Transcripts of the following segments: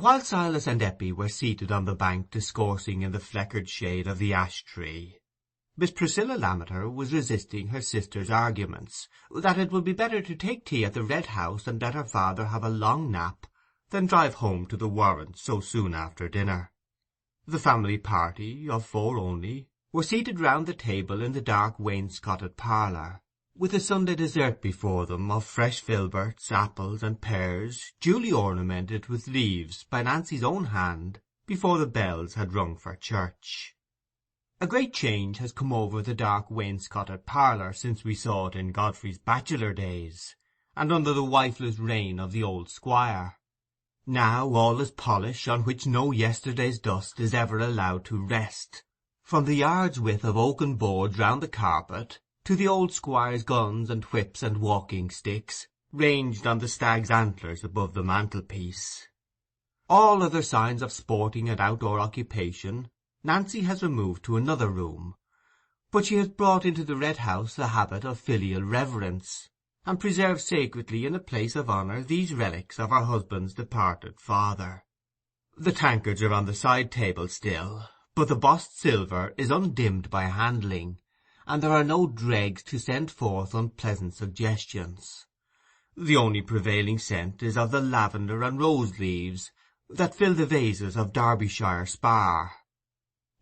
While Silas and Eppie were seated on the bank discoursing in the fleckered shade of the ash-tree, Miss Priscilla Lammeter was resisting her sister's arguments that it would be better to take tea at the Red House and let her father have a long nap than drive home to the Warrens so soon after dinner. The family party, of four only, were seated round the table in the dark wainscoted parlour, with a Sunday dessert before them of fresh filberts, apples, and pears, duly ornamented with leaves by Nancy's own hand before the bells had rung for church. A great change has come over the dark wainscoted parlour since we saw it in Godfrey's bachelor days, and under the wifeless reign of the old squire. Now all is polish on which no yesterday's dust is ever allowed to rest, from the yard's width of oaken boards round the carpet to the old squire's guns and whips and walking-sticks, ranged on the stag's antlers above the mantelpiece. All other signs of sporting and outdoor occupation Nancy has removed to another room, but she has brought into the Red House the habit of filial reverence, and preserves sacredly in a place of honour these relics of her husband's departed father. The tankards are on the side table still, but the bossed silver is undimmed by handling, and there are no dregs to send forth unpleasant suggestions. The only prevailing scent is of the lavender and rose leaves that fill the vases of Derbyshire spar.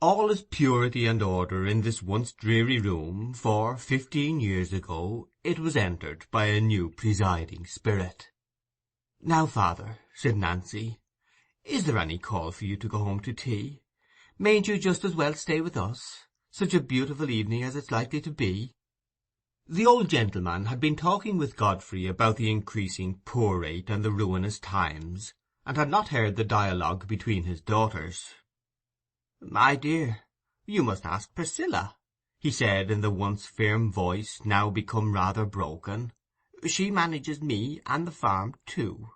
All is purity and order in this once dreary room, for 15 years ago it was entered by a new presiding spirit. "Now, father," said Nancy, "is there any call for you to go home to tea? Mayn't you just as well stay with us? Such a beautiful evening as it's likely to be." The old gentleman had been talking with Godfrey about the increasing poor rate and the ruinous times, and had not heard the dialogue between his daughters. "My dear, you must ask Priscilla," he said in the once firm voice, now become rather broken. "She manages me and the farm too."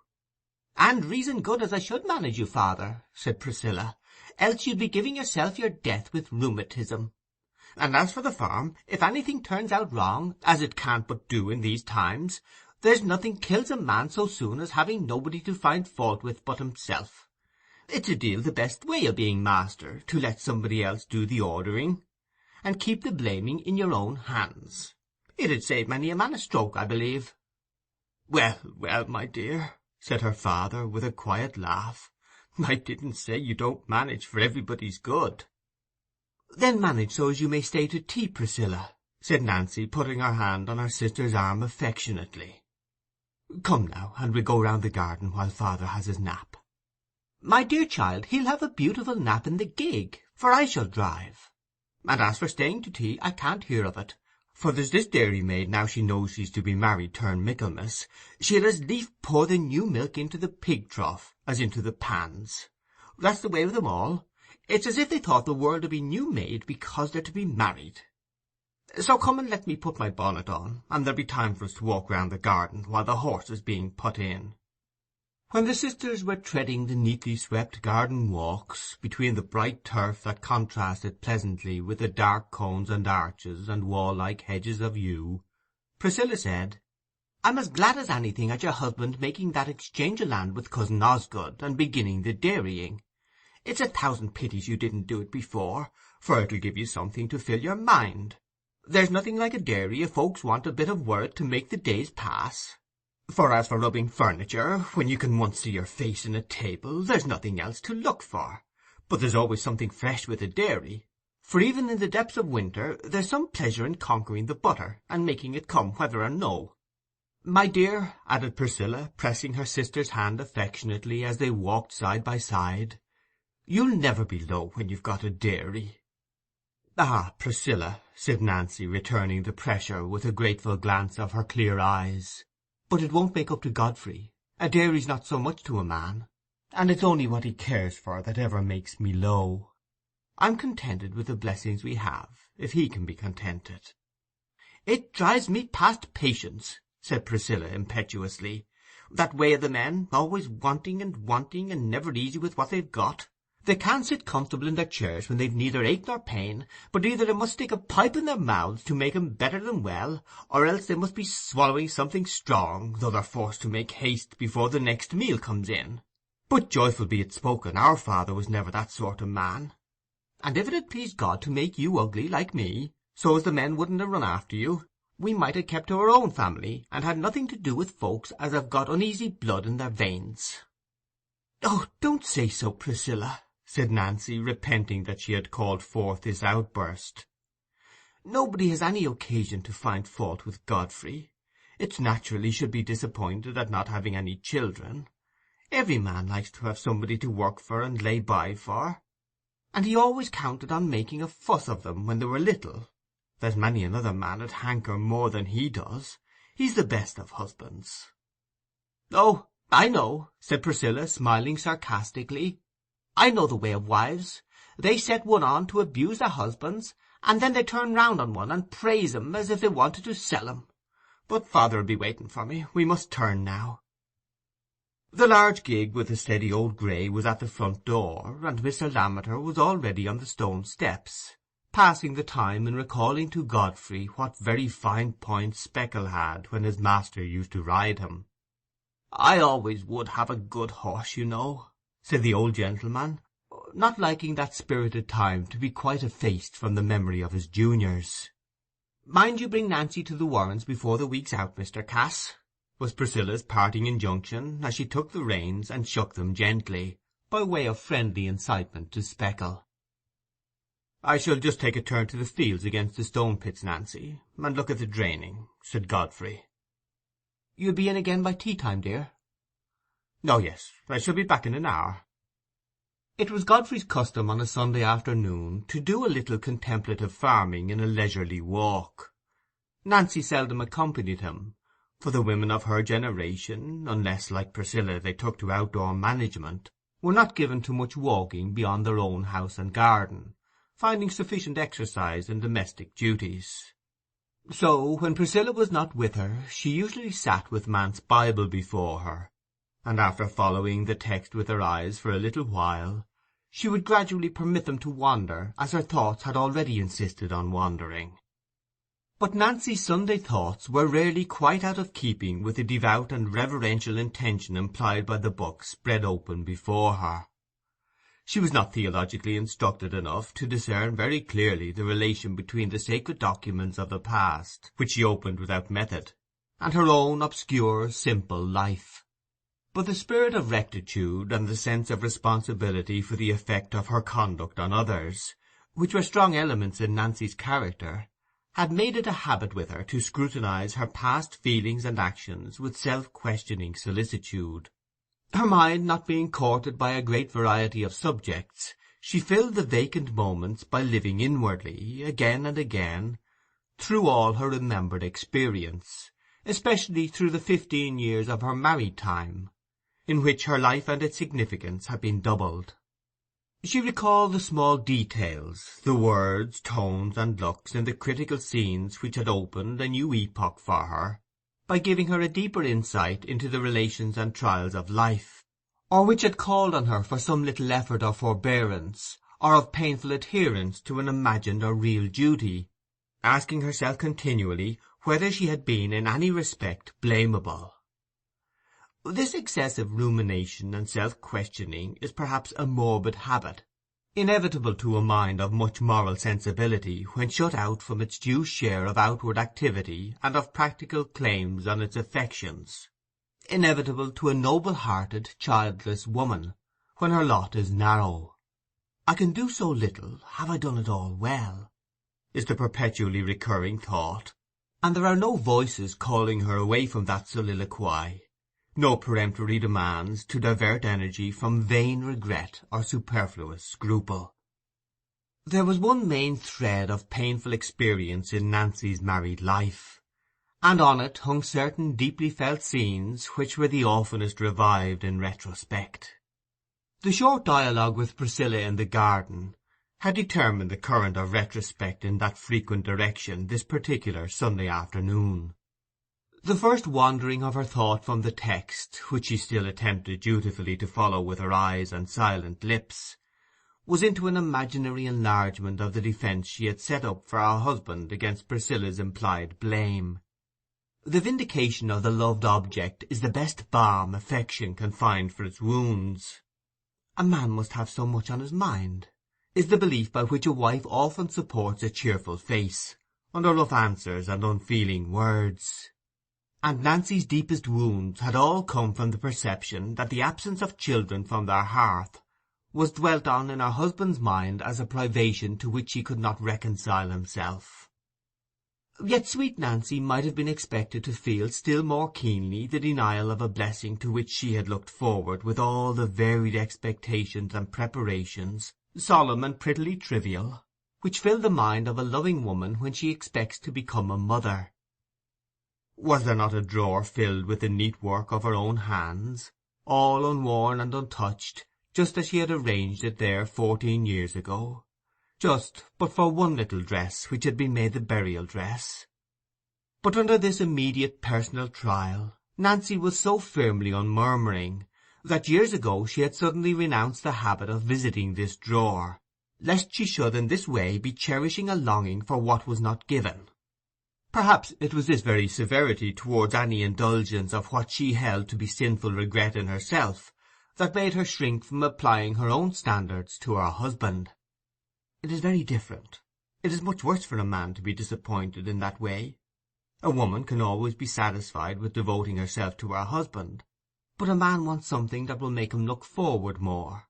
"And reason good as I should manage you, father," said Priscilla, "else you'd be giving yourself your death with rheumatism. And as for the farm, if anything turns out wrong, as it can't but do in these times, there's nothing kills a man so soon as having nobody to find fault with but himself. It's a deal the best way of being master, to let somebody else do the ordering, and keep the blaming in your own hands. It'd save many a man a stroke, I believe." "Well, well, my dear," said her father, with a quiet laugh, "I didn't say you don't manage for everybody's good." "Then manage so as you may stay to tea, Priscilla," said Nancy, putting her hand on her sister's arm affectionately. "Come now, and we'll go round the garden while father has his nap." "My dear child, he'll have a beautiful nap in the gig, for I shall drive. And as for staying to tea, I can't hear of it, for there's this dairymaid, now she knows she's to be married turned Michaelmas, she'll as lief pour the new milk into the pig trough as into the pans. That's the way with 'em all. It's as if they thought the world 'ud be new made because they're to be married. So come and let me put my bonnet on, and there'll be time for us to walk round the garden while the horse is being put in." When the sisters were treading the neatly swept garden walks, between the bright turf that contrasted pleasantly with the dark cones and arches and wall-like hedges of yew, Priscilla said, "I'm as glad as anything at your husband making that exchange of land with cousin Osgood, and beginning the dairying. It's 1,000 pities you didn't do it before, for it'll give you something to fill your mind. There's nothing like a dairy if folks want a bit of work to make the days pass. For as for rubbing furniture, when you can once see your face in a table, there's nothing else to look for. But there's always something fresh with a dairy, for even in the depths of winter there's some pleasure in conquering the butter, and making it come whether or no. My dear," added Priscilla, pressing her sister's hand affectionately as they walked side by side, "you'll never be low when you've got a dairy." "Ah, Priscilla," said Nancy, returning the pressure with a grateful glance of her clear eyes, "but it won't make up to Godfrey. A dairy's not so much to a man, and it's only what he cares for that ever makes me low. I'm contented with the blessings we have, if he can be contented." "It drives me past patience," said Priscilla impetuously, "that way of the men, always wanting and never easy with what they've got. They can't sit comfortable in their chairs when they've neither ache nor pain, but either they must stick a pipe in their mouths to make 'em better than well, or else they must be swallowing something strong, though they're forced to make haste before the next meal comes in. But joyful be it spoken, our father was never that sort of man. And if it had pleased God to make you ugly like me, so as the men wouldn't ha' run after you, we might ha' kept to our own family, and had nothing to do with folks as have got uneasy blood in their veins." "Oh, don't say so, Priscilla," said Nancy, repenting that she had called forth this outburst. "Nobody has any occasion to find fault with Godfrey. It's natural he should be disappointed at not having any children. Every man likes to have somebody to work for and lay by for. And he always counted on making a fuss of them when they were little. There's many another man 'ud hanker more than he does. He's the best of husbands." "Oh, I know," said Priscilla, smiling sarcastically. "I know the way of wives. They set one on to abuse their husbands, and then they turn round on one and praise 'em as if they wanted to sell 'em. But father'll be waiting for me. We must turn now." The large gig with the steady old grey was at the front door, and Mr. Lammeter was already on the stone steps, passing the time in recalling to Godfrey what very fine points Speckle had when his master used to ride him. "I always would have a good horse, you know," said the old gentleman, not liking that spirited time to be quite effaced from the memory of his juniors. "Mind you bring Nancy to the Warrens before the week's out, Mr. Cass," was Priscilla's parting injunction, as she took the reins and shook them gently, by way of friendly incitement to Speckle. "I shall just take a turn to the fields against the stone pits, Nancy, and look at the draining," said Godfrey. "You'll be in again by tea-time, dear?" "Oh, yes, I shall be back in an hour." It was Godfrey's custom on a Sunday afternoon to do a little contemplative farming in a leisurely walk. Nancy seldom accompanied him, for the women of her generation, unless, like Priscilla, they took to outdoor management, were not given to much walking beyond their own house and garden, finding sufficient exercise in domestic duties. So, when Priscilla was not with her, she usually sat with Manse Bible before her, and after following the text with her eyes for a little while, she would gradually permit them to wander, as her thoughts had already insisted on wandering. But Nancy's Sunday thoughts were rarely quite out of keeping with the devout and reverential intention implied by the book spread open before her. She was not theologically instructed enough to discern very clearly the relation between the sacred documents of the past, which she opened without method, and her own obscure, simple life. But the spirit of rectitude and the sense of responsibility for the effect of her conduct on others, which were strong elements in Nancy's character, had made it a habit with her to scrutinize her past feelings and actions with self-questioning solicitude. Her mind not being courted by a great variety of subjects, she filled the vacant moments by living inwardly, again and again, through all her remembered experience, especially through the 15 years of her married time, in which her life and its significance had been doubled. She recalled the small details, the words, tones, and looks in the critical scenes which had opened a new epoch for her, by giving her a deeper insight into the relations and trials of life, or which had called on her for some little effort of forbearance, or of painful adherence to an imagined or real duty, asking herself continually whether she had been in any respect blamable. This excessive rumination and self-questioning is perhaps a morbid habit, inevitable to a mind of much moral sensibility when shut out from its due share of outward activity and of practical claims on its affections, inevitable to a noble-hearted, childless woman, when her lot is narrow. "I can do so little, have I done it all well?" is the perpetually recurring thought, and there are no voices calling her away from that soliloquy, no peremptory demands to divert energy from vain regret or superfluous scruple. There was one main thread of painful experience in Nancy's married life, and on it hung certain deeply felt scenes which were the oftenest revived in retrospect. The short dialogue with Priscilla in the garden had determined the current of retrospect in that frequent direction this particular Sunday afternoon. The first wandering of her thought from the text, which she still attempted dutifully to follow with her eyes and silent lips, was into an imaginary enlargement of the defence she had set up for her husband against Priscilla's implied blame. The vindication of the loved object is the best balm affection can find for its wounds. A man must have so much on his mind, is the belief by which a wife often supports a cheerful face, under rough answers and unfeeling words. And Nancy's deepest wounds had all come from the perception that the absence of children from their hearth was dwelt on in her husband's mind as a privation to which he could not reconcile himself. Yet sweet Nancy might have been expected to feel still more keenly the denial of a blessing to which she had looked forward with all the varied expectations and preparations, solemn and prettily trivial, which fill the mind of a loving woman when she expects to become a mother. Was there not a drawer filled with the neat work of her own hands, all unworn and untouched, just as she had arranged it there 14 years ago, just but for one little dress which had been made the burial dress? But under this immediate personal trial Nancy was so firmly unmurmuring that years ago she had suddenly renounced the habit of visiting this drawer, lest she should in this way be cherishing a longing for what was not given. Perhaps it was this very severity towards any indulgence of what she held to be sinful regret in herself that made her shrink from applying her own standards to her husband. It is very different. It is much worse for a man to be disappointed in that way. A woman can always be satisfied with devoting herself to her husband, but a man wants something that will make him look forward more,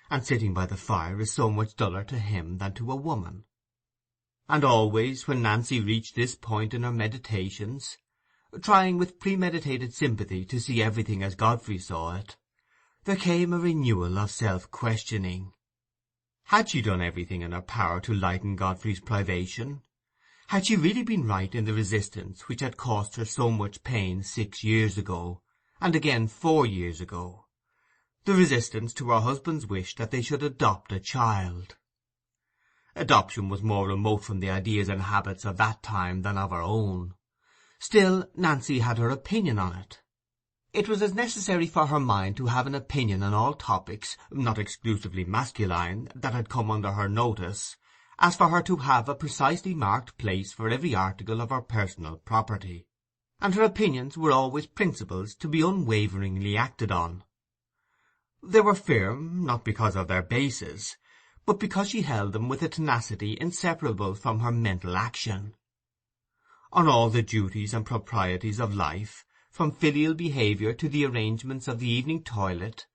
and sitting by the fire is so much duller to him than to a woman. And always, when Nancy reached this point in her meditations, trying with premeditated sympathy to see everything as Godfrey saw it, there came a renewal of self-questioning. Had she done everything in her power to lighten Godfrey's privation? Had she really been right in the resistance which had cost her so much pain 6 years ago, and again 4 years ago, the resistance to her husband's wish that they should adopt a child? Adoption was more remote from the ideas and habits of that time than of her own. Still, Nancy had her opinion on it. It was as necessary for her mind to have an opinion on all topics, not exclusively masculine, that had come under her notice, as for her to have a precisely marked place for every article of her personal property, and her opinions were always principles to be unwaveringly acted on. They were firm, not because of their basis, but because she held them with a tenacity inseparable from her mental action. On all the duties and proprieties of life, from filial behaviour to the arrangements of the evening toilet,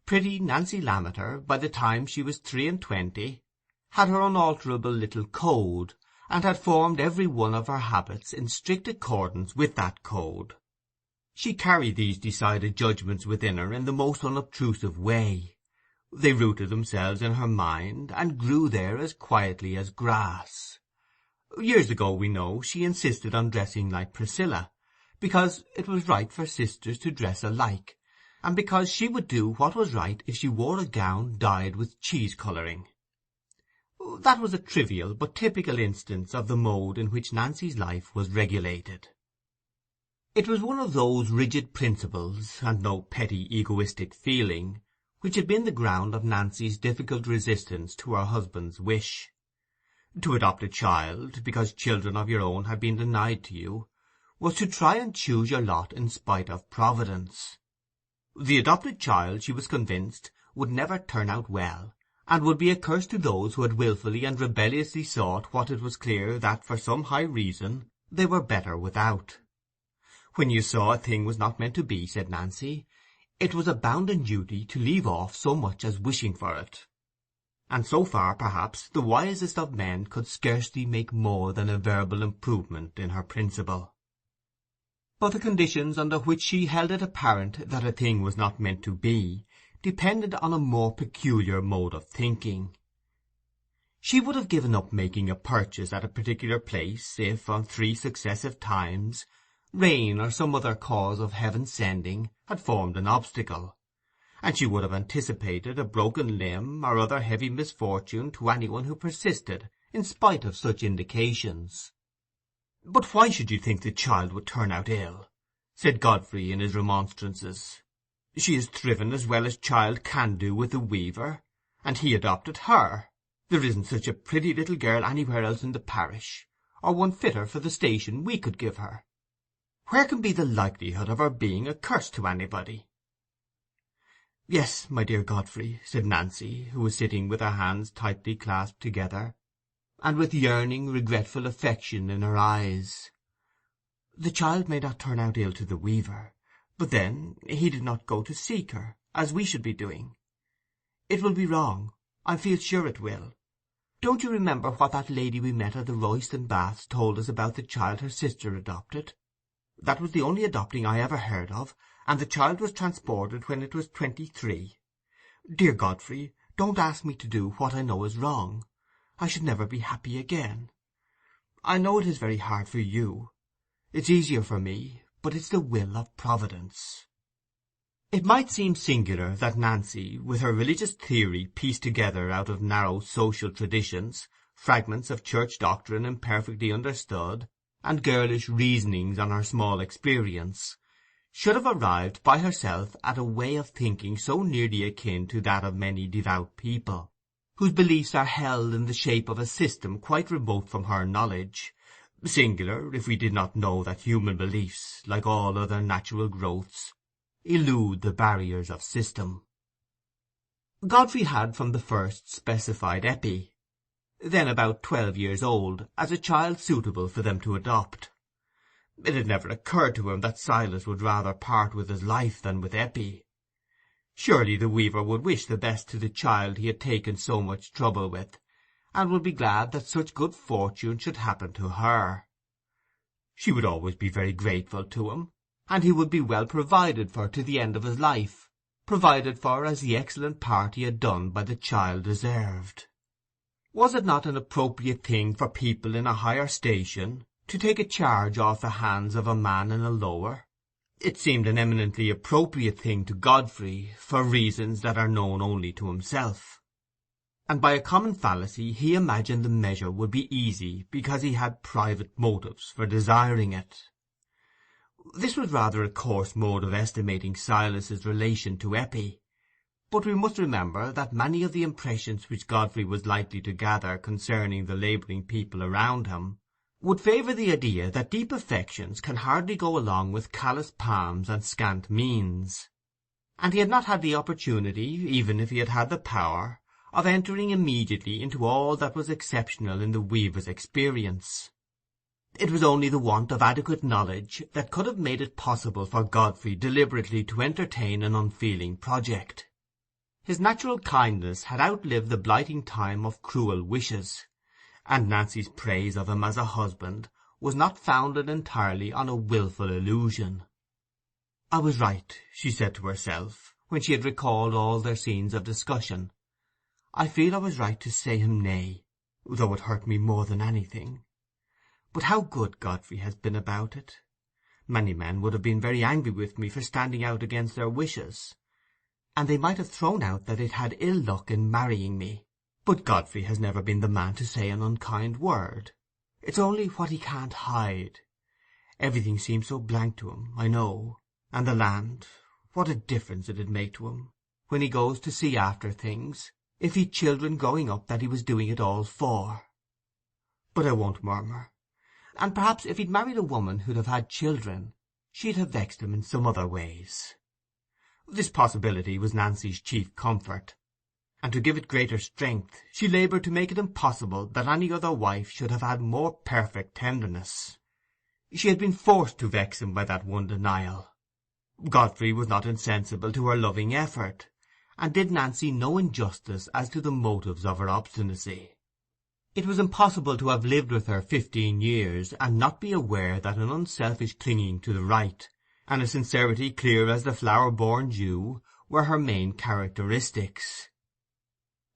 pretty Nancy Lammeter, by the time she was 23, had her unalterable little code, and had formed every one of her habits in strict accordance with that code. She carried these decided judgments within her in the most unobtrusive way. They rooted themselves in her mind, and grew there as quietly as grass. Years ago, we know, she insisted on dressing like Priscilla, because it was right for sisters to dress alike, and because she would do what was right if she wore a gown dyed with cheese-colouring. That was a trivial but typical instance of the mode in which Nancy's life was regulated. It was one of those rigid principles, and no petty egoistic feeling, which had been the ground of Nancy's difficult resistance to her husband's wish. To adopt a child, because children of your own had been denied to you, was to try and choose your lot in spite of Providence. The adopted child, she was convinced, would never turn out well, and would be a curse to those who had wilfully and rebelliously sought what it was clear that, for some high reason, they were better without. When you saw a thing was not meant to be, said Nancy, it was a bounden duty to leave off so much as wishing for it. And so far, perhaps, the wisest of men could scarcely make more than a verbal improvement in her principle. But the conditions under which she held it apparent that a thing was not meant to be depended on a more peculiar mode of thinking. She would have given up making a purchase at a particular place if, on 3 successive times, rain or some other cause of heaven's sending had formed an obstacle, and she would have anticipated a broken limb or other heavy misfortune to anyone who persisted in spite of such indications. "But why should you think the child would turn out ill?" said Godfrey in his remonstrances. "She has thriven as well as child can do with the weaver, and he adopted her. There isn't such a pretty little girl anywhere else in the parish, or one fitter for the station we could give her." Where can be the likelihood of her being a curse to anybody?" "Yes, my dear Godfrey," said Nancy, who was sitting with her hands tightly clasped together, and with yearning, regretful affection in her eyes. "The child may not turn out ill to the weaver, but then he did not go to seek her, as we should be doing. It will be wrong, I feel sure it will. Don't you remember what that lady we met at the Royston baths told us about the child her sister adopted? That was the only adopting I ever heard of, and the child was transported when it was 23. Dear Godfrey, don't ask me to do what I know is wrong. I should never be happy again. I know it is very hard for you. It's easier for me, but it's the will of Providence." It might seem singular that Nancy, with her religious theory pieced together out of narrow social traditions, fragments of church doctrine imperfectly understood, and girlish reasonings on her small experience, should have arrived by herself at a way of thinking so nearly akin to that of many devout people, whose beliefs are held in the shape of a system quite remote from her knowledge. Singular, if we did not know that human beliefs, like all other natural growths, elude the barriers of system. Godfrey had from the first specified Eppie, then about 12 years old, as a child suitable for them to adopt. It had never occurred to him that Silas would rather part with his life than with Eppie. Surely the weaver would wish the best to the child he had taken so much trouble with, and would be glad that such good fortune should happen to her. She would always be very grateful to him, and he would be well provided for to the end of his life, provided for as the excellent part he had done by the child deserved. Was it not an appropriate thing for people in a higher station to take a charge off the hands of a man in a lower? It seemed an eminently appropriate thing to Godfrey, for reasons that are known only to himself. And by a common fallacy he imagined the measure would be easy because he had private motives for desiring it. This was rather a coarse mode of estimating Silas's relation to Eppie, but we must remember that many of the impressions which Godfrey was likely to gather concerning the labouring people around him would favour the idea that deep affections can hardly go along with callous palms and scant means, and he had not had the opportunity, even if he had had the power, of entering immediately into all that was exceptional in the weaver's experience. It was only the want of adequate knowledge that could have made it possible for Godfrey deliberately to entertain an unfeeling project. His natural kindness had outlived the blighting time of cruel wishes, and Nancy's praise of him as a husband was not founded entirely on a wilful illusion. "I was right," she said to herself, when she had recalled all their scenes of discussion. "I feel I was right to say him nay, though it hurt me more than anything. But how good Godfrey has been about it! Many men would have been very angry with me for standing out against their wishes, and they might have thrown out that it had ill luck in marrying me. But Godfrey has never been the man to say an unkind word. It's only what he can't hide. Everything seems so blank to him, I know, and the land, what a difference it'd make to him, when he goes to see after things, if he'd children growing up that he was doing it all for. But I won't murmur, and perhaps if he'd married a woman who'd have had children, she'd have vexed him in some other ways." This possibility was Nancy's chief comfort, and to give it greater strength she laboured to make it impossible that any other wife should have had more perfect tenderness. She had been forced to vex him by that one denial. Godfrey was not insensible to her loving effort, and did Nancy no injustice as to the motives of her obstinacy. It was impossible to have lived with her 15 years and not be aware that an unselfish clinging to the right, and a sincerity clear as the flower-born dew, were her main characteristics.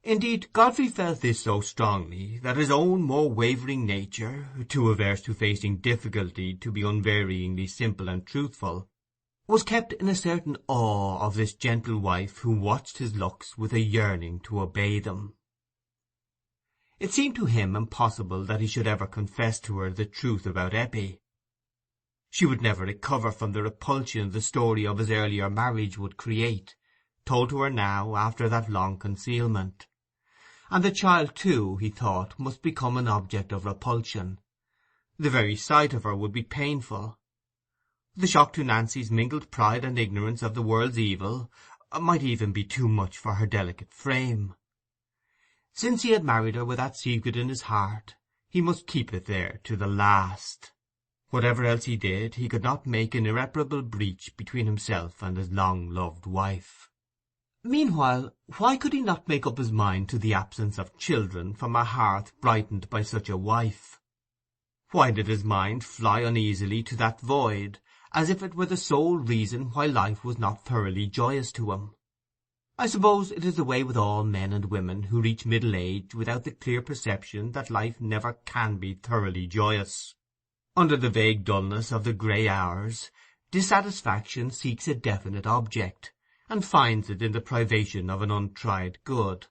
Indeed, Godfrey felt this so strongly that his own more wavering nature, too averse to facing difficulty to be unvaryingly simple and truthful, was kept in a certain awe of this gentle wife who watched his looks with a yearning to obey them. It seemed to him impossible that he should ever confess to her the truth about Eppie. She would never recover from the repulsion the story of his earlier marriage would create, told to her now after that long concealment. And the child, too, he thought, must become an object of repulsion. The very sight of her would be painful. The shock to Nancy's mingled pride and ignorance of the world's evil might even be too much for her delicate frame. Since he had married her with that secret in his heart, he must keep it there to the last. Whatever else he did, he could not make an irreparable breach between himself and his long-loved wife. Meanwhile, why could he not make up his mind to the absence of children from a hearth brightened by such a wife? Why did his mind fly uneasily to that void, as if it were the sole reason why life was not thoroughly joyous to him? I suppose it is the way with all men and women who reach middle age without the clear perception that life never can be thoroughly joyous. Under the vague dullness of the grey hours, dissatisfaction seeks a definite object, and finds it in the privation of an untried good.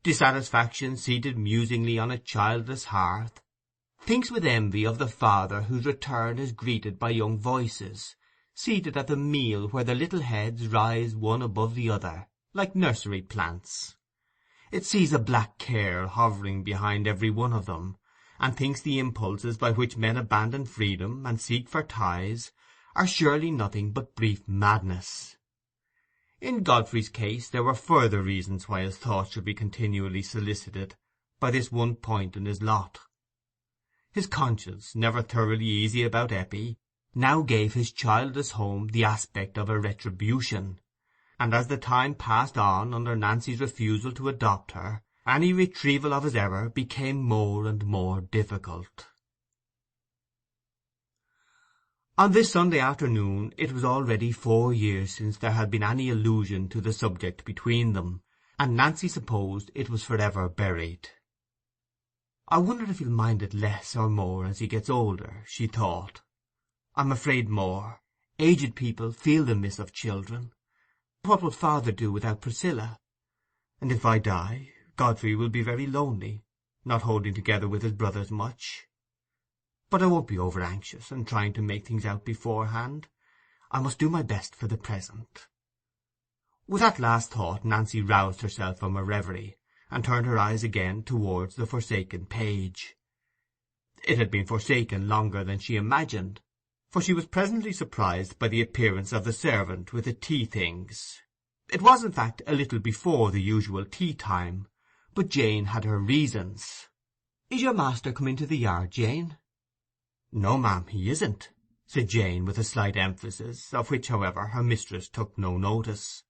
Dissatisfaction, seated musingly on a childless hearth, thinks with envy of the father whose return is greeted by young voices, seated at the meal where the little heads rise one above the other, like nursery plants. It sees a black care hovering behind every one of them, and thinks the impulses by which men abandon freedom and seek for ties are surely nothing but brief madness. In Godfrey's case there were further reasons why his thoughts should be continually solicited by this one point in his lot. His conscience, never thoroughly easy about Eppie, now gave his childless home the aspect of a retribution, and as the time passed on under Nancy's refusal to adopt her, any retrieval of his error became more and more difficult. On this Sunday afternoon it was already 4 years since there had been any allusion to the subject between them, and Nancy supposed it was for ever buried. "I wonder if he'll mind it less or more as he gets older," she thought. "I'm afraid more. Aged people feel the miss of children. What would father do without Priscilla? And if I die, Godfrey will be very lonely, not holding together with his brothers much. But I won't be over-anxious and trying to make things out beforehand. I must do my best for the present." With that last thought Nancy roused herself from her reverie, and turned her eyes again towards the forsaken page. It had been forsaken longer than she imagined, for she was presently surprised by the appearance of the servant with the tea-things. It was, in fact, a little before the usual tea-time, but Jane had her reasons. "Is your master come into the yard, Jane?" "No, ma'am, he isn't," said Jane, with a slight emphasis, of which, however, her mistress took no notice.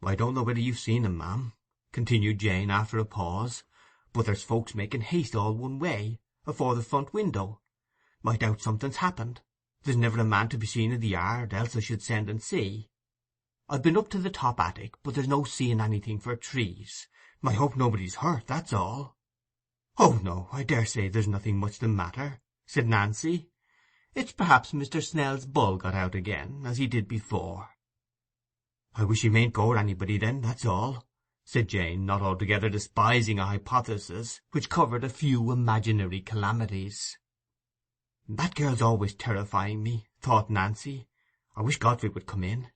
"I don't know whether you've seen him, ma'am," continued Jane, after a pause, "but there's folks making haste all one way, afore the front window. I doubt something's happened. There's never a man to be seen in the yard, else I should send and see. I've been up to the top attic, but there's no seeing anything for trees. I hope nobody's hurt, that's all." "Oh, no, I daresay there's nothing much the matter," said Nancy. "It's perhaps Mr. Snell's bull got out again, as he did before." "I wish he mayn't gore anybody then, that's all," said Jane, not altogether despising a hypothesis which covered a few imaginary calamities. "That girl's always terrifying me," thought Nancy. "I wish Godfrey would come in."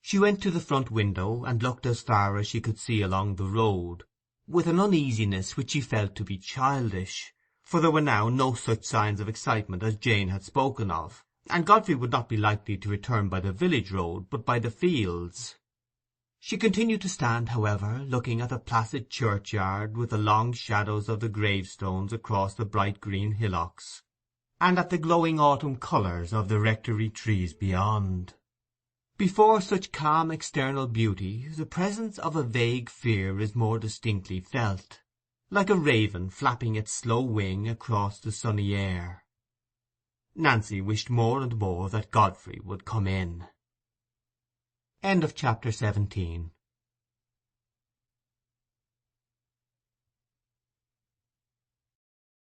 She went to the front window, and looked as far as she could see along the road, with an uneasiness which she felt to be childish, for there were now no such signs of excitement as Jane had spoken of, and Godfrey would not be likely to return by the village road, but by the fields. She continued to stand, however, looking at the placid churchyard, with the long shadows of the gravestones across the bright green hillocks, and at the glowing autumn colours of the rectory trees beyond. Before such calm external beauty the presence of a vague fear is more distinctly felt, like a raven flapping its slow wing across the sunny air. Nancy wished more and more that Godfrey would come in. End of chapter 17.